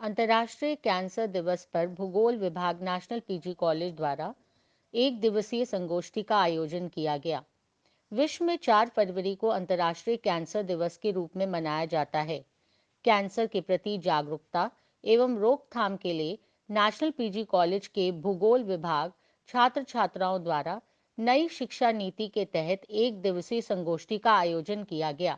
अंतर्राष्ट्रीय कैंसर दिवस पर भूगोल विभाग नेशनल पीजी कॉलेज द्वारा एक दिवसीय संगोष्ठी का आयोजन किया गया। विश्व में 4 फरवरी को अंतर्राष्ट्रीय कैंसर दिवस के रूप में मनाया जाता है। कैंसर के प्रति जागरूकता एवं रोकथाम के लिए नेशनल पीजी कॉलेज के भूगोल विभाग छात्र छात्राओं द्वारा नई शिक्षा नीति के तहत एक दिवसीय संगोष्ठी का आयोजन किया गया।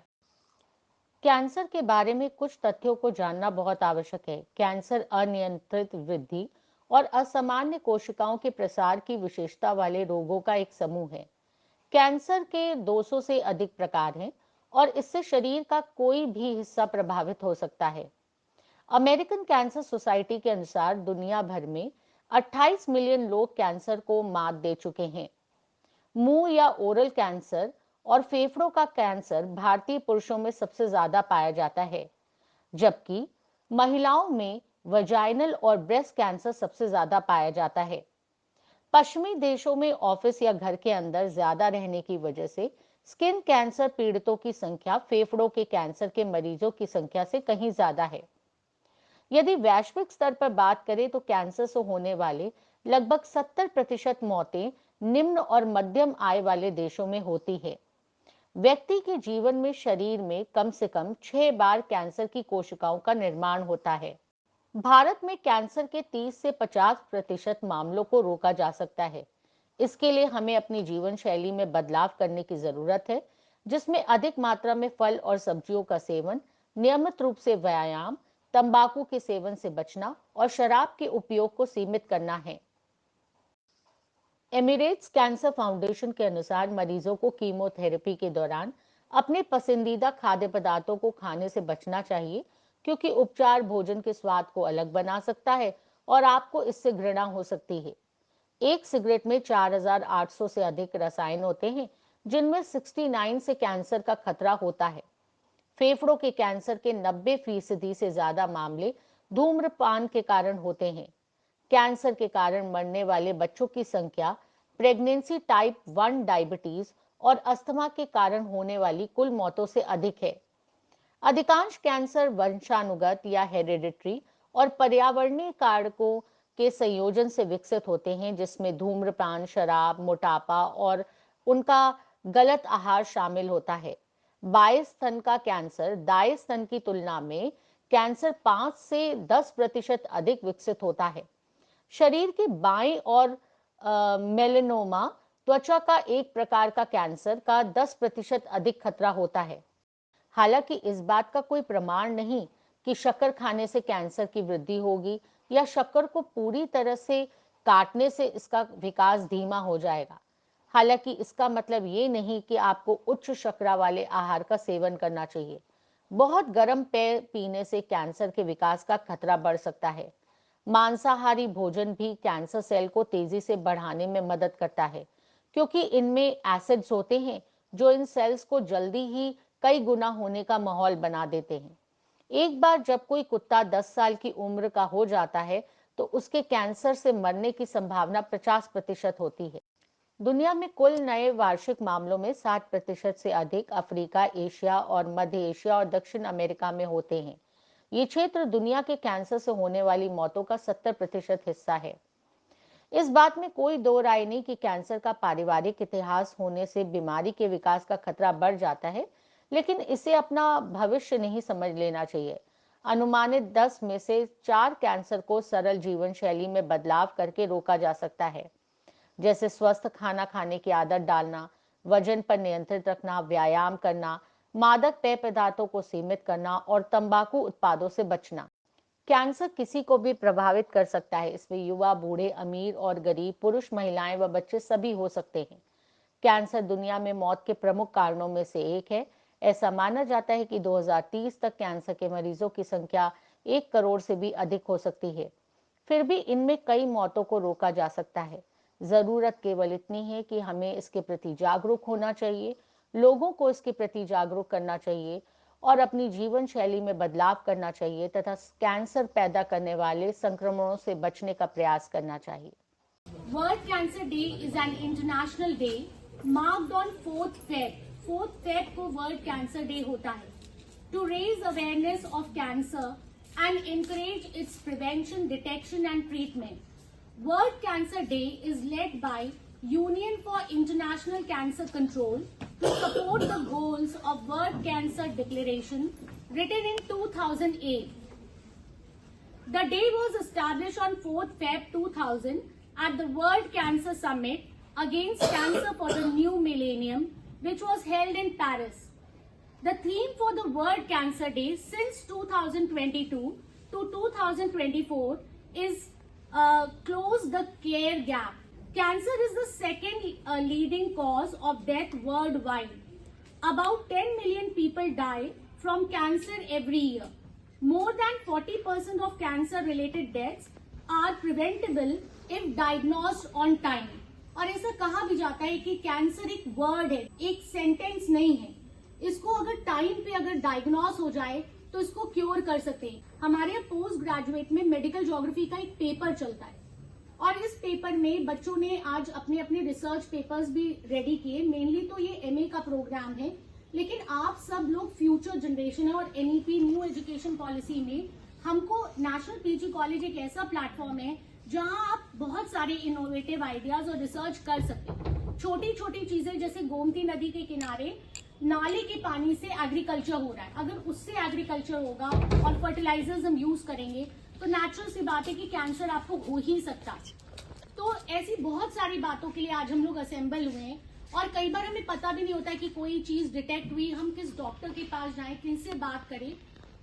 कैंसर के बारे में कुछ तथ्यों को जानना बहुत आवश्यक है। कैंसर अनियंत्रित वृद्धि और असामान्य कोशिकाओं के प्रसार की विशेषता वाले रोगों का एक समूह है। कैंसर के 200 से अधिक प्रकार हैं और इससे शरीर का कोई भी हिस्सा प्रभावित हो सकता है। अमेरिकन कैंसर सोसाइटी के अनुसार दुनिया भर में 28 मिलियन लोग कैंसर को मात दे चुके हैं। मुंह या ओरल कैंसर और फेफड़ों का कैंसर भारतीय पुरुषों में सबसे ज्यादा पाया जाता है, जबकि महिलाओं में वजाइनल और ब्रेस्ट कैंसर सबसे ज्यादा पाया जाता है। पश्चिमी देशों में ऑफिस या घर के अंदर ज्यादा रहने की वजह से स्किन कैंसर पीड़ितों की संख्या फेफड़ों के कैंसर के मरीजों की संख्या से कहीं ज्यादा है। यदि वैश्विक स्तर पर बात करें तो कैंसर से होने वाले लगभग 70% मौतें निम्न और मध्यम आय वाले देशों में होती है। व्यक्ति के जीवन में शरीर में कम से कम 6 बार कैंसर की कोशिकाओं का निर्माण होता है। भारत में कैंसर के 30 से 50% मामलों को रोका जा सकता है। इसके लिए हमें अपनी जीवन शैली में बदलाव करने की जरूरत है, जिसमें अधिक मात्रा में फल और सब्जियों का सेवन, नियमित रूप से व्यायाम, तंबाकू के सेवन से बचना और शराब के उपयोग को सीमित करना है। एमिरेट्स कैंसर फाउंडेशन के अनुसार मरीजों को कीमोथेरेपी के दौरान अपने पसंदीदा खाद्य पदार्थों को खाने से बचना चाहिए, क्योंकि उपचार भोजन के स्वाद को अलग बना सकता है और आपको इससे घृणा हो सकती है। एक सिगरेट में 4800 से अधिक रसायन होते हैं, जिनमें 69 से कैंसर का खतरा होता है। फेफड़ों के कैंसर के 90% से ज्यादा मामले धूम्रपान के कारण होते हैं। कैंसर के कारण मरने वाले बच्चों की संख्या प्रेगनेंसी टाइप 1 डायबिटीज और अस्थमा के कारण होने वाली कुल मौतों से अधिक है। अधिकांश कैंसर वंशानुगत या हेरिडिटरी और पर्यावरणीय कारकों के संयोजन से विकसित होते हैं, जिसमें धूम्रपान, शराब, मोटापा और उनका गलत आहार शामिल होता है। बाएं स्तन का कैंसर दाएं स्तन की तुलना में कैंसर 5 से 10% अधिक विकसित होता है। शरीर के बाईं और मेलेनोमा त्वचा का एक प्रकार का कैंसर का 10% अधिक खतरा होता है। हालांकि इस बात का कोई प्रमाण नहीं कि शक्कर खाने से कैंसर की वृद्धि होगी या शक्कर को पूरी तरह से काटने से इसका विकास धीमा हो जाएगा। हालांकि इसका मतलब ये नहीं कि आपको उच्च शर्करा वाले आहार का सेवन करना चाहिए। बहुत गर्म पेय पीने से कैंसर के विकास का खतरा बढ़ सकता है। मांसाहारी भोजन भी कैंसर सेल को तेजी से बढ़ाने में मदद करता है, क्योंकि इनमें एसिड्स होते हैं जो इन सेल्स को जल्दी ही कई गुना होने का माहौल बना देते हैं। एक बार जब कोई कुत्ता 10 साल की उम्र का हो जाता है तो उसके कैंसर से मरने की संभावना 50% होती है। दुनिया में कुल नए वार्षिक मामलों में 60% से अधिक अफ्रीका, एशिया और मध्य एशिया और दक्षिण अमेरिका में होते हैं। ये क्षेत्र दुनिया के कैंसर से होने वाली मौतों का 70% हिस्सा है। इस बात में कोई दो राय नहीं कि कैंसर का पारिवारिक इतिहास होने से बीमारी के विकास का खतरा बढ़ जाता है, लेकिन इसे अपना भविष्य नहीं समझ लेना चाहिए। अनुमानित 10 में से 4 कैंसर को सरल जीवन शैली में बदलाव करके रोका जा सकता है, जैसे स्वस्थ खाना खाने की आदत डालना, वजन पर नियंत्रित रखना, व्यायाम करना, मादक पेय पदार्थों को सीमित करना और तंबाकू उत्पादों से बचना। कैंसर किसी को भी प्रभावित कर सकता है। इसमें युवा, बूढ़े, अमीर और गरीब, पुरुष, महिलाएं व बच्चे सभी हो सकते हैं। कैंसर दुनिया में मौत के प्रमुख कारणों में से एक है। ऐसा माना जाता है कि 2030 तक कैंसर के मरीजों की संख्या 1 करोड़ से भी अधिक हो सकती है। फिर भी इनमें कई मौतों को रोका जा सकता है। जरूरत केवल इतनी है कि हमें इसके प्रति जागरूक होना चाहिए, लोगों को इसके प्रति जागरूक करना चाहिए और अपनी जीवन शैली में बदलाव करना चाहिए तथा कैंसर पैदा करने वाले संक्रमणों से बचने का प्रयास करना चाहिए। World Cancer Day is an international day marked on 4th Feb. 4th Feb को World Cancer Day होता है। To raise awareness of cancer, and encourage its prevention, detection and treatment. World Cancer Day is led by Union for International Cancer Control to support the goals of World Cancer Declaration written in 2008. The day was established on 4th Feb 2000 at the World Cancer Summit Against Cancer for the New Millennium, which was held in Paris. The theme for the World Cancer Day since 2022 to 2024 is Close the Care Gap. Cancer is the second leading cause of death worldwide. About 10 million people die from cancer every year. More than 40% of cancer-related deaths are preventable if diagnosed on time. और ऐसा कहा भी जाता है कि cancer एक word है, एक सेंटेंस नहीं है। इसको अगर टाइम पे अगर डायग्नोस हो जाए तो इसको क्योर कर सकते हैं। हमारे यहाँ पोस्ट ग्रेजुएट में मेडिकल ज्योग्राफी का एक पेपर चलता है और इस पेपर में बच्चों ने आज अपने अपने रिसर्च पेपर्स भी रेडी किए। मेनली तो ये एमए का प्रोग्राम है, लेकिन आप सब लोग फ्यूचर जनरेशन है और एनईपी न्यू एजुकेशन पॉलिसी में हमको नेशनल पीजी कॉलेज एक ऐसा प्लेटफॉर्म है जहां आप बहुत सारे इनोवेटिव आइडियाज और रिसर्च कर सकते हैं। छोटी छोटी चीजें जैसे गोमती नदी के किनारे नाले के पानी से एग्रीकल्चर हो रहा है, अगर उससे एग्रीकल्चर होगा और फर्टिलाइजर्स हम यूज करेंगे तो नेचुरल सी बात है कि कैंसर आपको हो ही सकता है। तो ऐसी बहुत सारी बातों के लिए आज हम लोग असेंबल हुए हैं और कई बार हमें पता भी नहीं होता है कि कोई चीज डिटेक्ट हुई, हम किस डॉक्टर के पास जाएं, किनसे बात करें।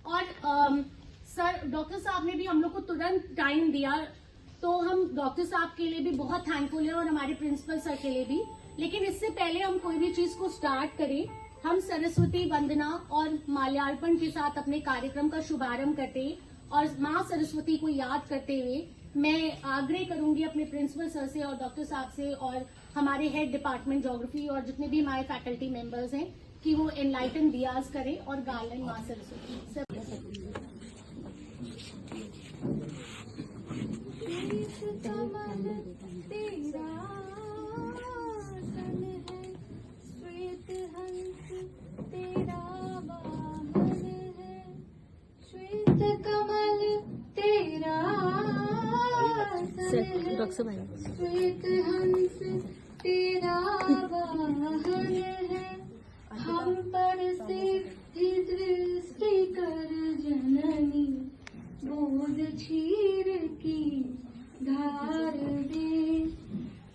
और सर डॉक्टर साहब ने भी हम लोग को तुरंत टाइम दिया, तो हम डॉक्टर साहब के लिए भी बहुत थैंकफुल है और हमारे प्रिंसिपल सर के लिए भी। लेकिन इससे पहले हम कोई भी चीज को स्टार्ट करें, हम सरस्वती वंदना और माल्यार्पण के साथ अपने कार्यक्रम का शुभारंभ करते हैं और माँ सरस्वती को याद करते हुए मैं आग्रह करूंगी अपने प्रिंसिपल सर से और डॉक्टर साहब से और हमारे हेड डिपार्टमेंट ज्योग्राफी और जितने भी हमारे फैकल्टी मेंबर्स हैं कि वो एनलाइटन दियाज करें और गार्लन माँ सरस्वती। कमल तेरा सन है, श्वेत हंस तेरा वाहन है। श्वेत कमल तेरा सन है, श्वेत हंस तेरा वाहन है। हम पर से ही दृष्टि कर जननी, बोध क्षीर की धार दे।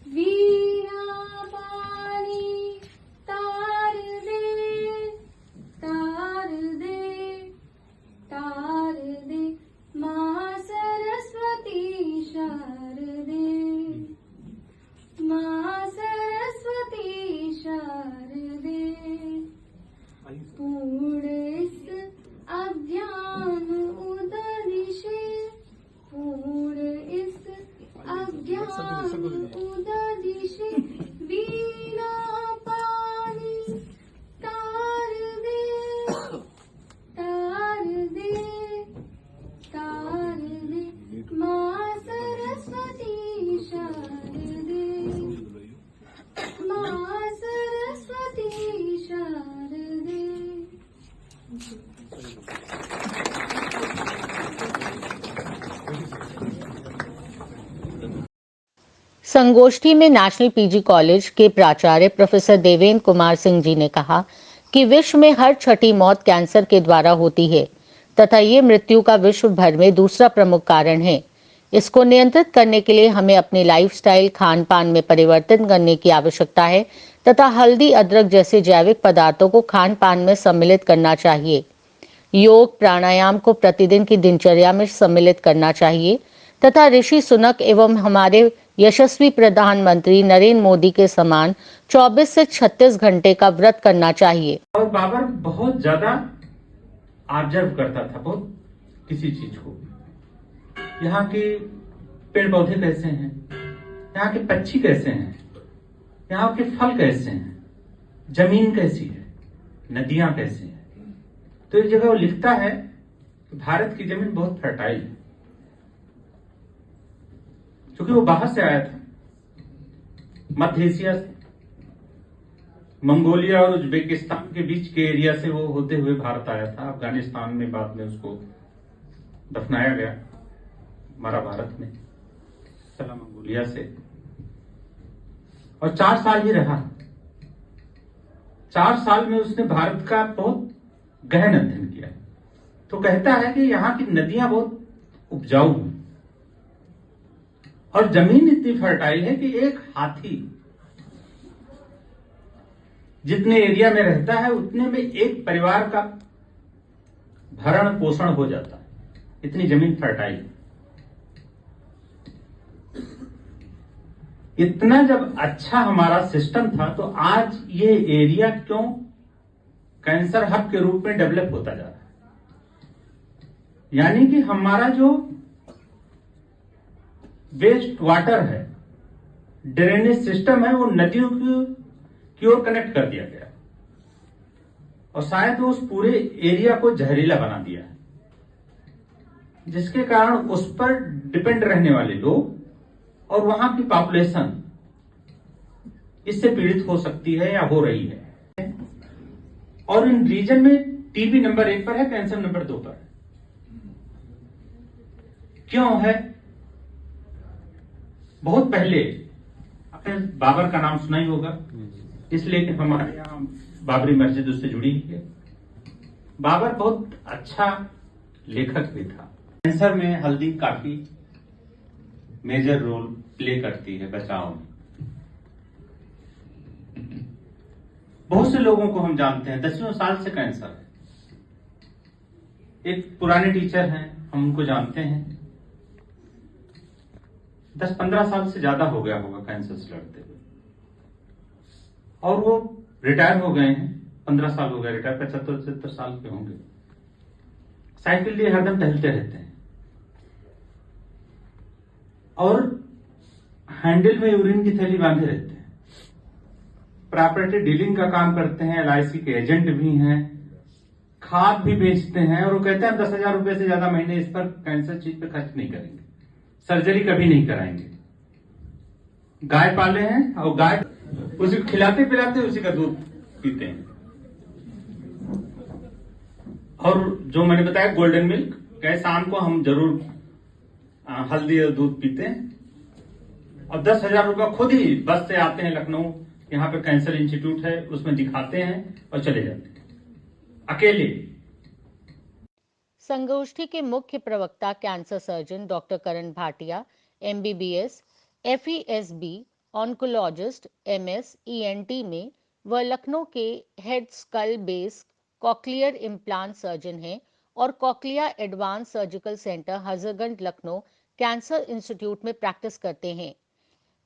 वीणा पानी तार दे, तार दे, तार दे। माँ सरस्वती शारदे, माँ सरस्वती शारदे। पूर्ण इस अज्ञान उददिशे, पूर्ण इस अज्ञान उददिशे। वीणा पानी तार दे, तार दे, तार दे। माँ सरस्वती शारदे, माँ सरस्वती शारदे। संगोष्ठी में नेशनल पीजी कॉलेज के प्राचार्य प्रोफेसर देवेंद्र कुमार सिंह जी ने कहा कि विश्व में हर छठी मौत कैंसर के द्वारा होती है तथा ये मृत्यु का विश्व भर में दूसरा प्रमुख कारण है। इसको नियंत्रित करने के लिए हमें अपनी लाइफस्टाइल, खान पान में परिवर्तन करने की आवश्यकता है तथा हल्दी, अदरक जैसे जैविक पदार्थों को खान पान में सम्मिलित करना चाहिए। योग, प्राणायाम को प्रतिदिन की दिनचर्या में सम्मिलित करना चाहिए तथा ऋषि सुनक एवं हमारे यशस्वी प्रधानमंत्री नरेंद्र मोदी के समान 24 से 36 घंटे का व्रत करना चाहिए। और बाबर बहुत ज्यादा ऑब्जर्व करता था बहुत किसी चीज को। यहाँ के पेड़ पौधे कैसे हैं, यहाँ के पक्षी कैसे हैं, यहाँ के फल कैसे हैं, जमीन कैसी है, नदियां कैसी हैं। तो एक जगह वो लिखता है कि भारत की जमीन बहुत फर्टाइल है, क्योंकि वो बाहर से आया था, मध्य एशिया से, मंगोलिया और उज्बेकिस्तान के बीच के एरिया से वो होते हुए भारत आया था। अफगानिस्तान में बाद में उसको दफनाया गया हमारा भारत में, चला मंगोलिया से, और 4 साल ही रहा। 4 साल में उसने भारत का बहुत गहन अध्ययन किया। तो कहता है कि यहाँ की नदियां बहुत उपजाऊ हैं और जमीन इतनी फर्टाइल है कि एक हाथी जितने एरिया में रहता है उतने में एक परिवार का भरण पोषण हो जाता है, इतनी जमीन फर्टाइल है। इतना जब अच्छा हमारा सिस्टम था तो आज ये एरिया क्यों कैंसर हब के रूप में डेवलप होता जा रहा है? यानी कि हमारा जो वेस्ट वाटर है, ड्रेनेज सिस्टम है, वो नदियों की ओर कनेक्ट कर दिया गया और शायद वो उस पूरे एरिया को जहरीला बना दिया है, जिसके कारण उस पर डिपेंड रहने वाले लोग और वहां की पॉपुलेशन इससे पीड़ित हो सकती है या हो रही है। और इन रीजन में टीबी नंबर 1 पर है, कैंसर नंबर 2 पर है। क्यों है? बहुत पहले आपने बाबर का नाम सुना ही होगा, इसलिए कि हमारे यहाँ बाबरी मस्जिद उससे जुड़ी है। बाबर बहुत अच्छा लेखक भी था। कैंसर में हल्दी काफी मेजर रोल प्ले करती है बचाव में। बहुत से लोगों को हम जानते हैं 10 साल से कैंसर है। एक पुराने टीचर हैं, हम उनको जानते हैं, 10-15 साल से ज्यादा हो गया होगा कैंसर से लड़ते हुए, और वो रिटायर हो गए हैं। 15 साल हो गए रिटायर, 75-76 साल के होंगे। साइकिल लिए हरदम टहलते रहते हैं और हैंडल में यूरिन की थैली बांधे रहते हैं। प्रॉपर्टी डीलिंग का काम करते हैं, LIC के एजेंट भी हैं, खाद भी बेचते हैं, और वो कहते हैं 10,000 रुपए से ज्यादा महीने इस पर कैंसर चीज पे खर्च नहीं करेंगे, सर्जरी कभी नहीं कराएंगे। गाय पाले हैं और गाय उसी को खिलाते पिलाते उसी का दूध पीते हैं। और जो मैंने बताया गोल्डन मिल्क, क्या शाम को हम जरूर हल्दी और दूध पीते हैं, और 10,000 रुपया खुद ही बस से आते हैं लखनऊ, यहाँ पे कैंसर इंस्टीट्यूट है, उसमें दिखाते हैं और चले जाते हैं अकेले। संगोष्ठी के मुख्य प्रवक्ता cancer surgeon doctor Karan Bhatia MBBS, FESB, oncologist MS, ENT में व लखनऊ के head skull base cochlear implant surgeon हैं और cochlea advance surgical centre Hazratganj Lucknow cancer institute में प्रैक्टिस करते हैं।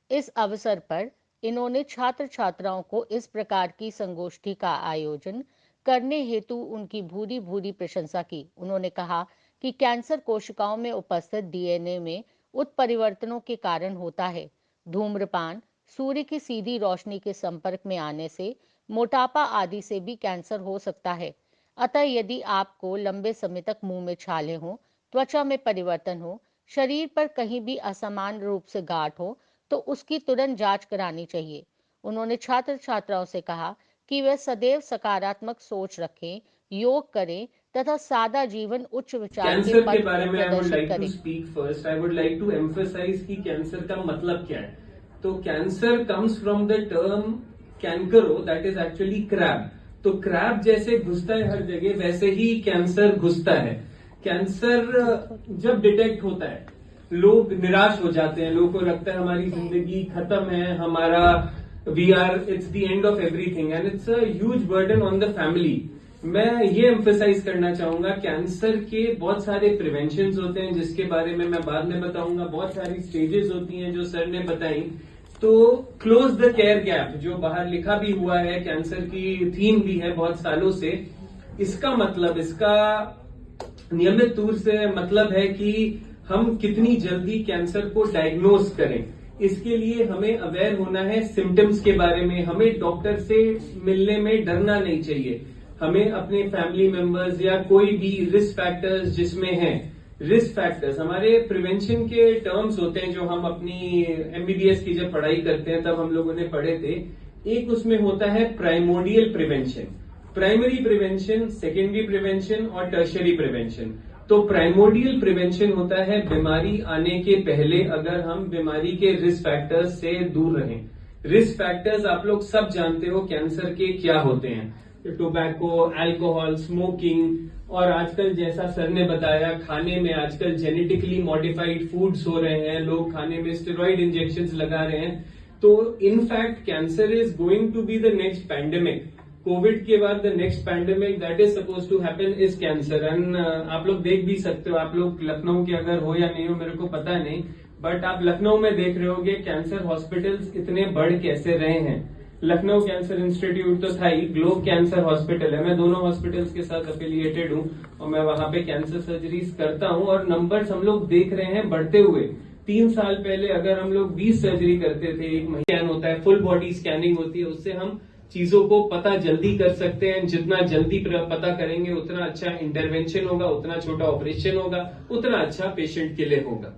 इस अवसर पर इन्होंने छात्र छात्राओं को इस प्रकार की संगोष्ठी का आयोजन करने हेतु उनकी भूरी भूरी प्रशंसा की। उन्होंने कहा कि कैंसर कोशिकाओं में उपस्थित DNA में उत्परिवर्तनों के कारण होता है। धूम्रपान, सूर्य की सीधी रोशनी के संपर्क में आने से, मोटापा आदि से भी कैंसर हो सकता है। अतः यदि आपको लंबे समय तक मुंह में छाले हों, त्वचा में परिवर्तन हो, शरीर पर कहीं भी असमान रूप से गांठ हो, तो उसकी तुरंत जांच करानी चाहिए। उन्होंने छात्र छात्राओं से कहा कि वे सदैव सकारात्मक सोच रखें, योग करें तथा सादा जीवन उच्च विचार कैंसर के पथ बारे में आई वुड प्रदर्शित लाइक टू करें। Speak first. I would like to emphasize कि कैंसर का मतलब क्या है। तो cancer comes from the term cancro, that is actually crab. तो क्रैब जैसे घुसता है हर जगह, वैसे ही कैंसर घुसता है। कैंसर जब डिटेक्ट होता है लोग निराश हो जाते हैं, लोगों को लगता है हमारी जिंदगी खत्म है, हमारा it's the end of everything and it's a huge burden on the family। मैं ये एम्फसाइज करना चाहूंगा, कैंसर के बहुत सारे प्रिवेंशन होते हैं जिसके बारे में मैं बाद में बताऊंगा, बहुत सारी स्टेजेस होती हैं जो सर ने बताई। तो क्लोज द केयर गैप जो बाहर लिखा भी हुआ है, कैंसर की थीम भी है बहुत सालों से। इसका मतलब, इसका नियमित तौर से मतलब है कि हम कितनी जल्दी कैंसर को डायग्नोज करें। इसके लिए हमें अवेयर होना है सिम्टम्स के बारे में। हमें डॉक्टर से मिलने में डरना नहीं चाहिए। हमें अपने फैमिली मेंबर्स या कोई भी रिस्क फैक्टर्स जिसमें हैं, रिस्क फैक्टर्स हमारे प्रिवेंशन के टर्म्स होते हैं जो हम अपनी MBBS की जब पढ़ाई करते हैं तब हम लोगों ने पढ़े थे। एक उसमें होता है primordial prevention, primary prevention, secondary prevention और टर्शियरी प्रिवेंशन। तो प्राइमोडियल प्रिवेंशन होता है बीमारी आने के पहले, अगर हम बीमारी के रिस्क फैक्टर्स से दूर रहें। रिस्क फैक्टर्स आप लोग सब जानते हो कैंसर के क्या होते हैं, टोबैको, अल्कोहल, स्मोकिंग, और आजकल जैसा सर ने बताया खाने में आजकल जेनेटिकली मॉडिफाइड फूड्स हो रहे हैं, लोग खाने में स्टेरॉइड इंजेक्शंस लगा रहे हैं। तो in fact cancer is going to be the next pandemic. COVID के बाद the next pandemic that is suppose to happen is cancer. And आप लोग देख भी सकते हो, आप लोग लखनऊ के अगर हो या नहीं हो मेरे को पता नहीं, बट आप लखनऊ में देख रहे होगे कैंसर हॉस्पिटल्स इतने बढ़ कैसे रहे हैं। लखनऊ कैंसर इंस्टीट्यूट तो था ही, ग्लोब कैंसर हॉस्पिटल है, मैं दोनों हॉस्पिटल्स के साथ एफिलिएटेड हूं और मैं वहां पे कैंसर सर्जरीज करता हूं, और नंबर्स हम लोग देख रहे हैं बढ़ते हुए। 3 साल पहले अगर हम लोग 20 सर्जरी करते थे, एक महीना स्कैन होता है, फुल बॉडी स्कैनिंग होती है, उससे हम चीजों को पता जल्दी कर सकते हैं। जितना जल्दी पता करेंगे उतना अच्छा इंटरवेंशन होगा, उतना छोटा ऑपरेशन होगा, उतना अच्छा पेशेंट के लिए होगा।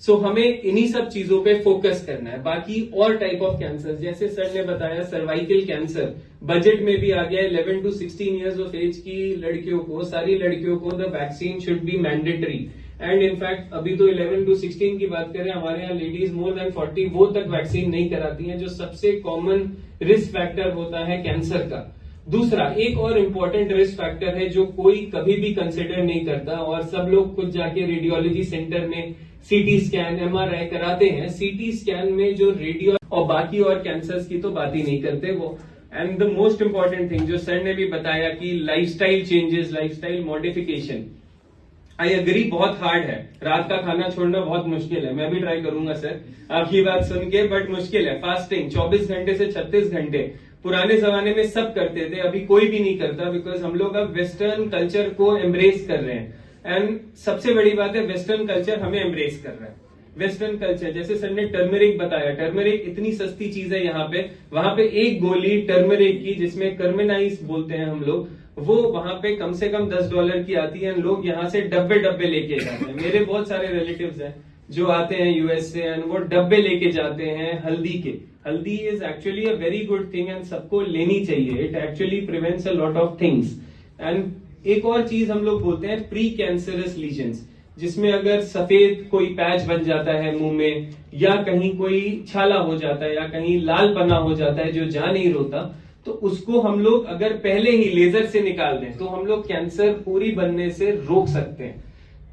सो हमें इन्हीं सब चीजों पे फोकस करना है। बाकी और टाइप ऑफ कैंसर, जैसे सर ने बताया सर्वाइकल कैंसर बजट में भी आ गया है। 11 to 16 ईयर्स ऑफ एज की लड़कियों को, सारी लड़कियों को the vaccine should be mandatory. And in fact अभी तो 11 to 16 की बात करें, हमारे यहाँ लेडीज मोर देन 40 वो तक वैक्सीन नहीं कराती हैं, जो सबसे कॉमन रिस्क फैक्टर होता है कैंसर का। दूसरा एक और इम्पोर्टेंट रिस्क फैक्टर है जो कोई कभी भी कंसिडर नहीं करता, और सब लोग खुद जाके रेडियोलॉजी सेंटर में सीटी स्कैन, एमआरआई कराते हैं। सीटी स्कैन में जो रेडियो और बाकी और कैंसर्स की तो बात ही नहीं करते वो। And the most important thing जो सर ने भी बताया कि lifestyle changes, lifestyle modification, I agree बहुत हार्ड है। रात का खाना छोड़ना बहुत मुश्किल है, मैं भी ट्राई करूंगा सर आपकी बात सुन के, बट मुश्किल है। फास्टिंग 24 घंटे से 36 घंटे पुराने जमाने में सब करते थे, अभी कोई भी नहीं करता, बिकॉज हम लोग अब वेस्टर्न कल्चर को एम्ब्रेस कर रहे हैं। एंड सबसे बड़ी बात है वेस्टर्न कल्चर हमें एम्ब्रेस कर रहा है। वेस्टर्न कल्चर, जैसे सर ने टर्मरिक बताया, टर्मरिक इतनी सस्ती चीज है यहाँ पे, वहां पे एक गोली टर्मरिक की जिसमें कर्मेनाइज बोलते हैं हम लोग, वो वहां पे कम से कम $10 की आती है। लोग यहाँ से डब्बे डब्बे लेके जाते हैं। मेरे बहुत सारे रिलेटिव्स हैं जो आते हैं यूएस से, एंड वो डब्बे लेके जाते हैं हल्दी के। हल्दी is actually a very good thing and सबको लेनी चाहिए। It actually prevents a lot of things. And एक और चीज हम लोग बोलते हैं प्री कैंसरस लीजन्स, जिसमें अगर सफेद कोई पैच बन जाता है मुंह में, या कहीं कोई छाला हो जाता है, या कहीं लाल पन्ना हो जाता है जो जा नहीं रोता, तो उसको हम लोग अगर पहले ही लेजर से निकाल दें तो हम लोग कैंसर पूरी बनने से रोक सकते हैं।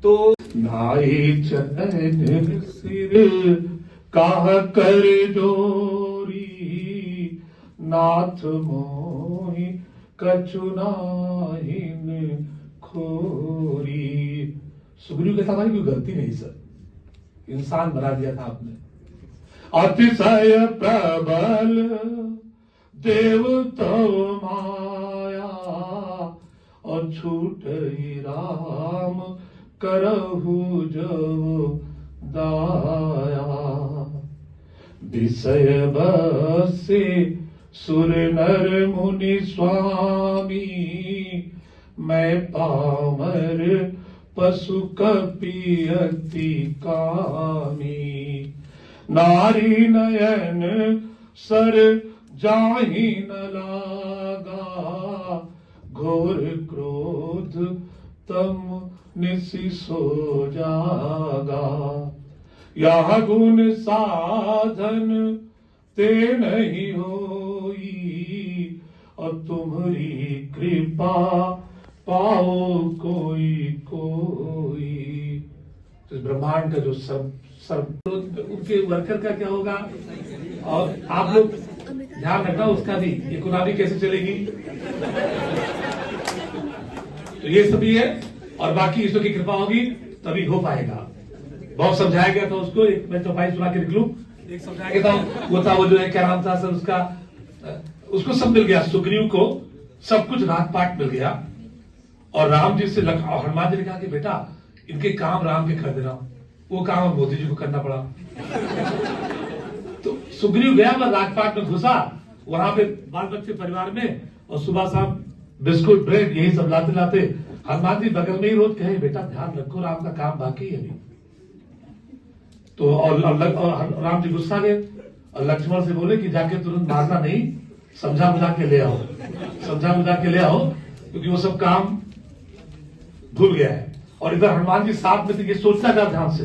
तो नाई चरण सिर काह कर जोरी, नाथ मोहि कछु नाहिन खोरी। सुग्रीव के साथ कोई गलती नहीं सर, इंसान बना दिया था आपने। अतिशय प्रबल देव तव माया, और छूट राम करहु जब दाया। विषय बसे सुर नर मुनि स्वामी, मैं पामर पशु कपि अति कामी। नारी नयन सर जाहि न लागा, घोर क्रोध तम निसि सो जागा। यह गुण साधन ते नहीं होई, और तुम्हारी कृपा पाओ कोई कोई। तो ब्रह्मांड का जो सब तो उनके वर्कर का क्या होगा, और आप लोग ध्यान रखना उसका भी, इकोनॉमी कैसे चलेगी। तो ये सभी है, और बाकी ईश्वर की कृपा होगी तभी हो पाएगा। बहुत समझाया गया था उसको, एक मैं चौपाई सुना के निकलूं। एक समझाया गया था, वो था वो जो है क्या नाम था सर उसका, उसको सब मिल गया, सुग्रीव को सब कुछ राजपाट मिल गया, और राम जी से हनुमान जी ने कहा कि बेटा इनके काम राम के कर देना। वो काम मोदी जी को करना पड़ा। तो सुग्रीव गया, वह राजपाट में घुसा, वहां पे बाल बच्चे परिवार में, और सुबह शाम बिस्कुट ब्रेड यही सब लाते लाते हनुमान जी बगल में ही रोज कहे बेटा ध्यान रखो राम का काम बाकी है अभी। तो और राम जी गुस्सा गए, और लक्ष्मण से बोले कि जाके तुरंत मारना नहीं, समझा बुझा के ले आओ, समझा बुझा के ले आओ, क्योंकि वो सब काम भूल गया है। और इधर हनुमान जी साथ में थे, ये सोचना था ध्यान से,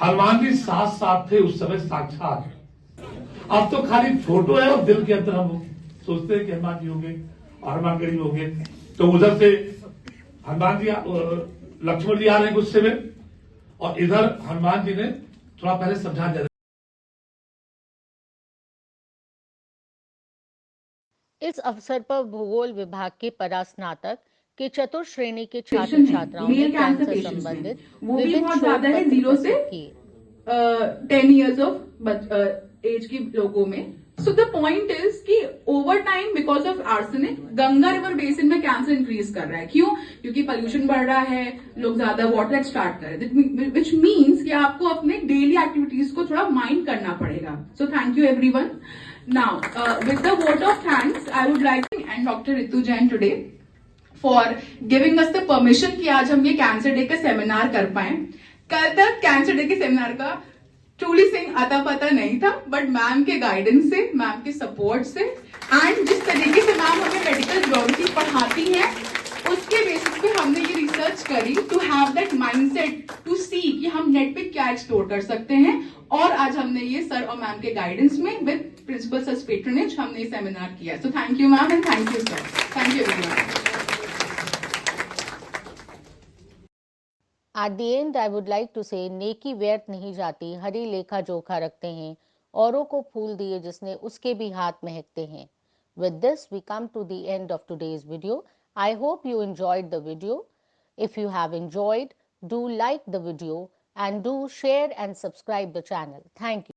हनुमान जी साथ साथ थे उस समय साक्षात। अब तो खाली फोटो है और दिल के अंदर हम सोचते हैं कि हनुमान जी होंगे और हनुमानगढ़ी होंगे। तो उधर से हनुमान जी लक्ष्मण जी आ रहे हैं गुस्से में, और इधर हनुमान जी ने थोड़ा पहले समझा दिया। इस अवसर पर भूगोल विभाग के परास्नातक के चतुर्थ श्रेणी के छात्र छात्राओं ने कैंसर संबंधित वो भी विभिन्न बहुत ज्यादा है, शोध 0 पत्र से प्रस्तुत किए। 10 years of एज की लोगों में। सो द पॉइंट इज कि over time because of arsenic Ganga river basin में कैंसर इंक्रीज कर रहा है। क्यों? क्योंकि पोल्यूशन बढ़ रहा है, लोग ज्यादा वाटर स्टार्ट कर रहे हैं, विच मीन्स कि आपको अपने डेली एक्टिविटीज को थोड़ा माइंड करना पड़ेगा। So thank you everyone. Now with the vote of thanks I would like and doctor Ritu Jain today for giving us the permission कि आज हम ये कैंसर डे का सेमिनार कर पाए। कल तक कैंसर डे के सेमिनार का ट्रूली सिंह आता पता नहीं था, बट मैम के गाइडेंस से, मैम के सपोर्ट से एंड जिस तरीके से मैम हमें मेडिकल ज्योग्राफी पढ़ाती है उसके बेसिस पे हमने ये रिसर्च करी to have that mindset to see कि हम नेट पे क्या एक्सप्लोर कर सकते हैं। और आज हमने ये सर और मैम के गाइडेंस में विद प्रिंसिपल सर पेट्रोनेज हमने ये सेमिनार किया। So thank you ma'am and thank you sir. Thank you everyone. At the end, I would like to say, नेकी व्यर्थ नहीं जाती, हरी लेखा जोखा रखते हैं, औरों को फूल दिए जिसने उसके भी हाथ महकते हैं। With this, we come to the end of today's video. I hope you enjoyed the video. If you have enjoyed, do like the video and do share and subscribe the channel. Thank you.